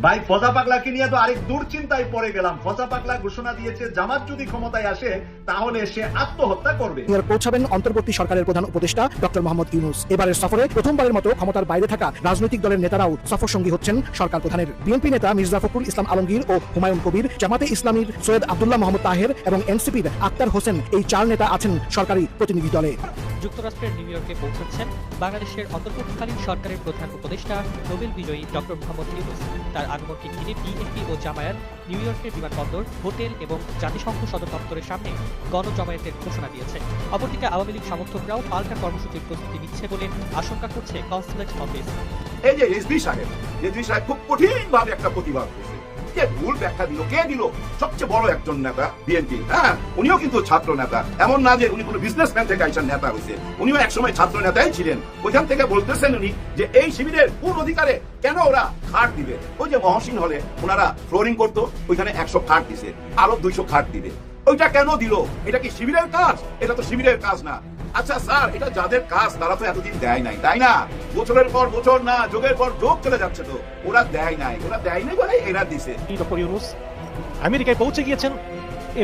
ভাই ফজা পাগলাকে নিয়ে তো আরেক দুশ্চিন্তায় পড়ে গেলাম। ফজা পাগলা ঘোষণা দিয়েছে জামাত যদি ক্ষমতায় আসে তাহলে সে আত্মহত্যা করবে। পৌঁছাবেন অন্তর্বর্তী সরকারের প্রধান উপদেষ্টা ডক্টর মোহাম্মদ ইউনূস। এবারের সফরে প্রথমবারের মতো ক্ষমতার বাইরে থাকা রাজনৈতিক দলের নেতারাও সফর সঙ্গী হচ্ছেন সরকার প্রধানের। বিএনপি নেতা মির্জা ফখরুল ইসলাম আলমগীর ও হুমায়ুন কবির, জামাতে ইসলামীর সৈয়দ আব্দুল্লাহ মোহাম্মদ তাহের এবং এনসিপির আক্তার হোসেন, এই 4 নেতা আছেন সরকারি প্রতিনিধি দলে। যুক্তরাষ্ট্রের নিউ ইয়র্কে পৌঁছাচ্ছেন বাংলাদেশের অন্তর্বর্তীকালীন সরকারের প্রধান উপদেষ্টা নোবেল বিজয়ী ডক্টর মোহাম্মদ ইউনূস। তার আগমনকে ঘিরে বিএনপি ও জামায়াত নিউ ইয়র্কের বিমানবন্দর, হোটেল এবং জাতিসংঘ সদর দপ্তরের সামনে গণজমায়েতের ঘোষণা দিয়েছে। অপরদিকে আওয়ামী লীগ সমর্থকরাও পাল্টা কর্মসূচির প্রস্তুতি নিচ্ছে বলে আশঙ্কা করছে কনসুলেট অফিস। এই যে রেজভি সাহেব খুব কঠিনভাবে একটা প্রতিবাদ করছে। কে ভুল ব্যাখ্যা দিল? কে দিল? সবচেয়ে বড় একজন নেতা বিএনপি। হ্যাঁ, উনিও কিন্তু ছাত্র নেতা। এমন না যে উনি কোনো বিজনেসম্যান থেকে একজন নেতা হয়েছে, উনিও একসময় ছাত্র নেতাই ছিলেন। ওইখান থেকে বলতেছেন উনি যে এই শিবিরের কোন অধিকারে কেন ওরা খাট দিবে? ওই যে মহসিন হলে ওনারা ফ্লোরিং করতো, ওইখানে 100 খাট দিছে, আরো 200 খাট দিবে। ওইটা কেন দিল? এটা কি শিবিরের কাজ? এটা তো শিবিরের কাজ না। আচ্ছা স্যার, এটা যাদের কাজ তারা তো এতদিন দেয় নাই, তাই না? বছরের পর বছর না, যোগের পর যোগ চলে যাচ্ছে, তো ওরা দেয় নাই বলে এরা দিছে। ডক্টর ইউনূস আমেরিকায় পৌঁছে গিয়েছেন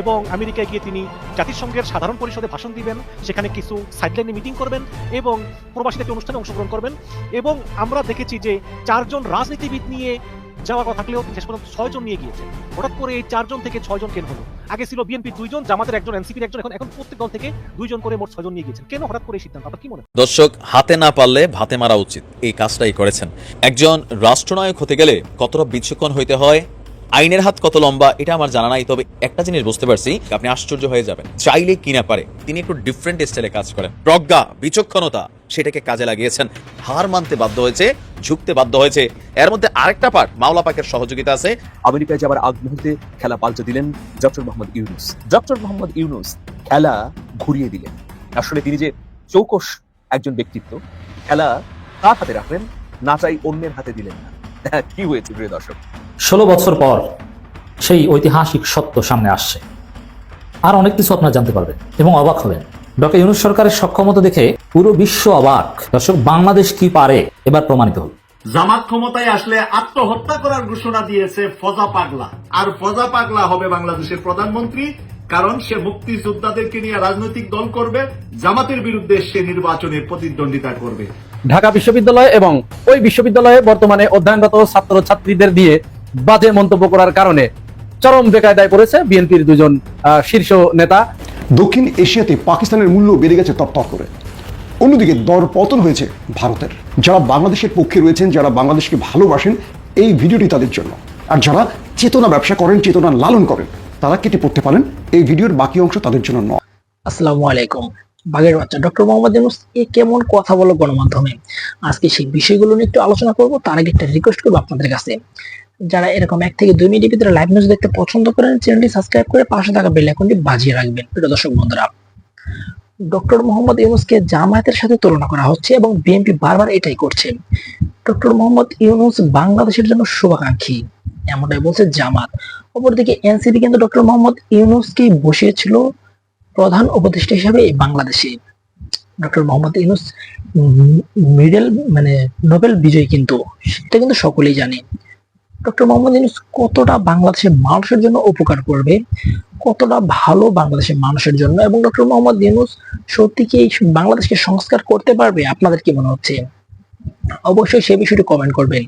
এবং আমেরিকায় গিয়ে তিনি জাতিসংঘের সাধারণ পরিষদে ভাষণ দিবেন, সেখানে কিছু সাইডলাইনে মিটিং করবেন এবং প্রবাসীদের একটি অনুষ্ঠানে অংশগ্রহণ করবেন। এবং আমরা দেখেছি যে 4 জন রাজনীতিবিদ নিয়ে যাওয়ার কথা থাকলেও শেষ পর্যন্ত 6 জন নিয়ে গিয়েছেন। হঠাৎ করে এই 4 জন থেকে 6 জন কেন হলো? আগে ছিল বিএনপির 2 জন, জামাতের 1 জন, এনসিপির 1 জন, এখন প্রত্যেক দল থেকে 2 জন করে মোট 6 জন নিয়ে গিয়েছেন। কেন হঠাৎ করে এই সিদ্ধান্ত? আপনার কি মনে হয়? দর্শক, হাতে না পারলে ভাতে মারা উচিত, এই কাজটাই করেছেন। একজন রাষ্ট্রনায়ক হতে গেলে কতটা বিচক্ষণ হইতে হয়, আইনের হাত কত লম্বা, এটা আমার জানা নাই। তবে একটা জিনিস বুঝতে পারছি, আপনি আশ্চর্য হয়ে যাবেন। চাইলে কি না পারে, তিনি একটু ডিফারেন্ট স্টাইলে কাজ করেন। প্রজ্ঞা, বিচক্ষণতা, সেটাকে কাজে লাগিয়েছেন। হার মানতে বাধ্য হয়েছে, ঝুঁকতে বাধ্য হয়েছে। এর মধ্যে আরেকটা পার্ট, মাওলা পাকের সহযোগিতা আছে। আমেরিকায় যাবার আগ মুহূর্তে খেলা পাল্টে দিলেন ডক্টর মোহাম্মদ ইউনূস। ডক্টর মোহাম্মদ ইউনূস খেলা ঘুরিয়ে দিলেন। আসলে তিনি যে চৌকস একজন ব্যক্তিত্ব, খেলা তার হাতে রাখলেন, না চাই অন্যের হাতে দিলেন না। কি হয়েছে প্রিয় দর্শক? 16 বছর পর সেই ঐতিহাসিক সত্য সামনে আসছে। আর অনেক কিছু আপনারা জানতে পারবেন এবং অবাক হবেন। ডক্টর ইউনূস সরকারের সক্ষমতা দেখে পুরো বিশ্ব অবাক। দর্শক, বাংলাদেশ কি পারে এবার প্রমাণিত হল। জামাত ক্ষমতায় আসলে আত্মহত্যা করার ঘোষণা দিয়েছে ফজা পাগলা। আর ফজা পাগলা হবে বাংলাদেশের প্রধানমন্ত্রী, কারণ সে মুক্তিযোদ্ধাদেরকে নিয়ে রাজনৈতিক দল করবে, জামাতের বিরুদ্ধে সে নির্বাচনের প্রতিদ্বন্দ্বিতা করবে। ঢাকা বিশ্ববিদ্যালয় এবং ওই বিশ্ববিদ্যালয়ে বর্তমানে অধ্যয়নরত ছাত্র ছাত্রীদের দিয়ে বাজে মন্তব্য করার কারণে চরম বেকায়দায় পড়েছে বিএনপির 2 জন শীর্ষ নেতা। দক্ষিণ এশিয়াতে পাকিস্তানের মূল্য বেড়ে গেছে তরতর করে, অন্যদিকে দর পতন হয়েছে ভারতের। যারা বাংলাদেশের পক্ষে রয়েছেন, যারা বাংলাদেশকে ভালোবাসেন, এই ভিডিওটি তাদের জন্য। আর যারা চেতনা ব্যবসা করেন, চেতনা লালন করেন, তারা কেটে পড়তে পারেন, এই ভিডিওর বাকি অংশ তাদের জন্য নয়। আসসালামু আলাইকুম। বাগের বাচ্চা ডক্টর মোহাম্মদ ইউনূস কেমন কথা বলো গণমাধ্যমে, আজকে সেই বিষয়গুলো নিয়ে একটু আলোচনা করবো। তার আগে একটা রিকোয়েস্ট করবো আপনাদের কাছে, যারা এরকম 1 থেকে 2 মিনিটের ভিতরে লাইভ নিউজ দেখতে পছন্দ করেন, চ্যানেলটি সাবস্ক্রাইব করে পাশে থাকা বেল আইকনটি বাজিয়ে রাখবেন। প্রিয় দর্শক বন্ধুরা, ডক্টর মোহাম্মদ ইউনূসকে জামায়াতের সাথে তুলনা করা হচ্ছে এবং বিএনপি বারবার এটাই করছে। ডক্টর মোহাম্মদ ইউনূস বাংলাদেশের জন্য শুভাকাঙ্ক্ষী, এমনটাই বলছে জামাত। অপরদিকে এনসিপি কিন্তু ডক্টর মোহাম্মদ ইউনূসকে বসিয়েছিল প্রধান উপদেষ্টা হিসেবে এই বাংলাদেশে। ডক্টর মোহাম্মদ ইউনূস নোবেল বিজয়ী, কিন্তু সেটা কিন্তু সকলেই জানে। ডক্টর মোহাম্মদ ইউনূস কতটা বাংলাদেশের মানুষের জন্য উপকার করবে, কতটা ভালো বাংলাদেশের মানুষের জন্য, এবং ডক্টর মোহাম্মদ ইউনূস সত্যি কি এই বাংলাদেশকে সংস্কার করতে পারবে? আপনাদের কি মনে হচ্ছে? অবশ্যই সেই বিষয়টি কমেন্ট করবেন।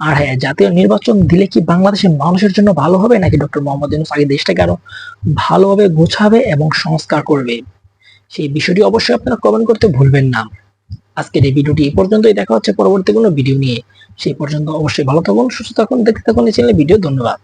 আর হ্যাঁ, জাতীয় নির্বাচন দিলে কি বাংলাদেশের মানুষের জন্য ভালো হবে, নাকি ডক্টর মোহাম্মদ ইউনূস আগে দেশটাকে আরো ভালোভাবে গোছাবে এবং সংস্কার করবে? সেই বিষয়টি অবশ্যই আপনারা কমেন্ট করতে ভুলবেন না। আজকের এই ভিডিওটি এই পর্যন্তই, দেখা হচ্ছে পরবর্তী কোনো ভিডিও নিয়ে। সেই পর্যন্ত অবশ্যই ভালো থাকুন, সুস্থ থাকুন, দেখতে থাকুন এই চ্যানেলের ভিডিও। ধন্যবাদ।